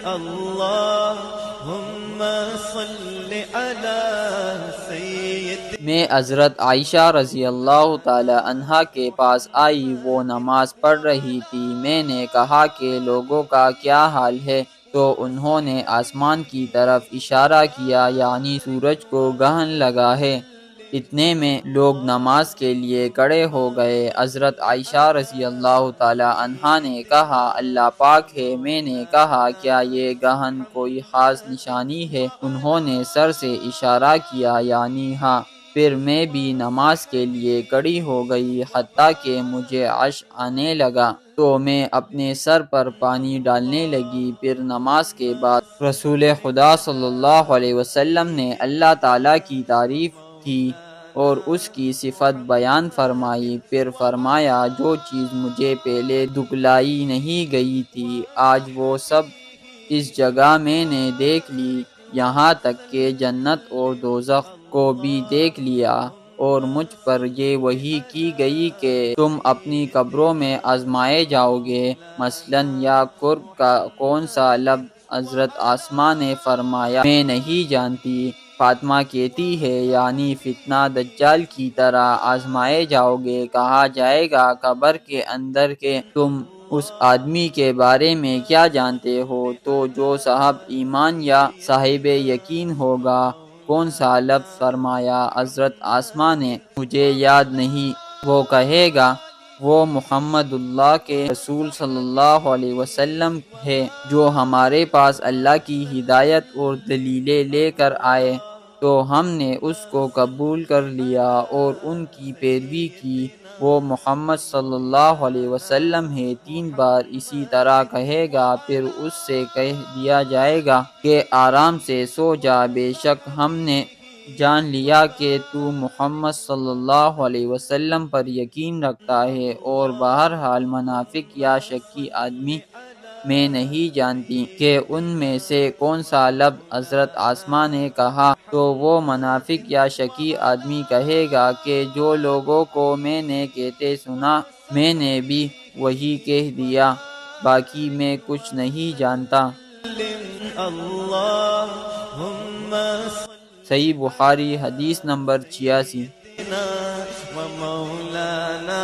اللہم صل علی سید۔ میں حضرت عائشہ رضی اللہ تعالی عنہا کے پاس آئی، وہ نماز پڑھ رہی تھی۔ میں نے کہا کہ لوگوں کا کیا حال ہے؟ تو انہوں نے آسمان کی طرف اشارہ کیا، یعنی سورج کو گرہن لگا ہے۔ اتنے میں لوگ نماز کے لیے کھڑے ہو گئے۔ حضرت عائشہ رضی اللہ تعالی عنہا نے کہا اللہ پاک ہے۔ میں نے کہا کیا یہ گرہن کوئی خاص نشانی ہے؟ انہوں نے سر سے اشارہ کیا یعنی ہاں۔ پھر میں بھی نماز کے لیے کھڑی ہو گئی، حتیٰ کہ مجھے عشق آنے لگا تو میں اپنے سر پر پانی ڈالنے لگی۔ پھر نماز کے بعد رسول خدا صلی اللہ علیہ وسلم نے اللہ تعالیٰ کی تعریف کی اور اس کی صفت بیان فرمائی۔ پھر فرمایا جو چیز مجھے پہلے دکھلائی نہیں گئی تھی، آج وہ سب اس جگہ میں نے دیکھ لی، یہاں تک کہ جنت اور دوزخ کو بھی دیکھ لیا۔ اور مجھ پر یہ وحی کی گئی کہ تم اپنی قبروں میں آزمائے جاؤ گے۔ مثلاً یا قرب کا کون سا لفظ؟ حضرت آسماء نے فرمایا میں نہیں جانتی۔ فاطمہ کہتی ہے یعنی فتنہ دجال کی طرح آزمائے جاؤ گے۔ کہا جائے گا قبر کے اندر کہ تم اس آدمی کے بارے میں کیا جانتے ہو؟ تو جو صاحب ایمان یا صاحب یقین ہوگا۔ کون سا لفظ؟ فرمایا حضرت آسماء نے مجھے یاد نہیں۔ وہ کہے گا وہ محمد اللہ کے رسول صلی اللہ علیہ وسلم ہے، جو ہمارے پاس اللہ کی ہدایت اور دلیلیں لے کر آئے، تو ہم نے اس کو قبول کر لیا اور ان کی پیروی کی۔ وہ محمد صلی اللہ علیہ وسلم ہے۔ 3 بار اسی طرح کہے گا، پھر اس سے کہہ دیا جائے گا کہ آرام سے سو جا، بے شک ہم نے جان لیا کہ تو محمد صلی اللہ علیہ وسلم پر یقین رکھتا ہے۔ اور بہرحال منافق یا شکی آدمی میں نہیں جانتی کہ ان میں سے کون سا لفظ حضرت آسماء نے کہا۔ تو وہ منافق یا شکی آدمی کہے گا کہ جو لوگوں کو میں نے کہتے سنا، میں نے بھی وہی کہہ دیا، باقی میں کچھ نہیں جانتا۔ اللہم صحیح بخاری حدیث نمبر 86۔ صل و مولانا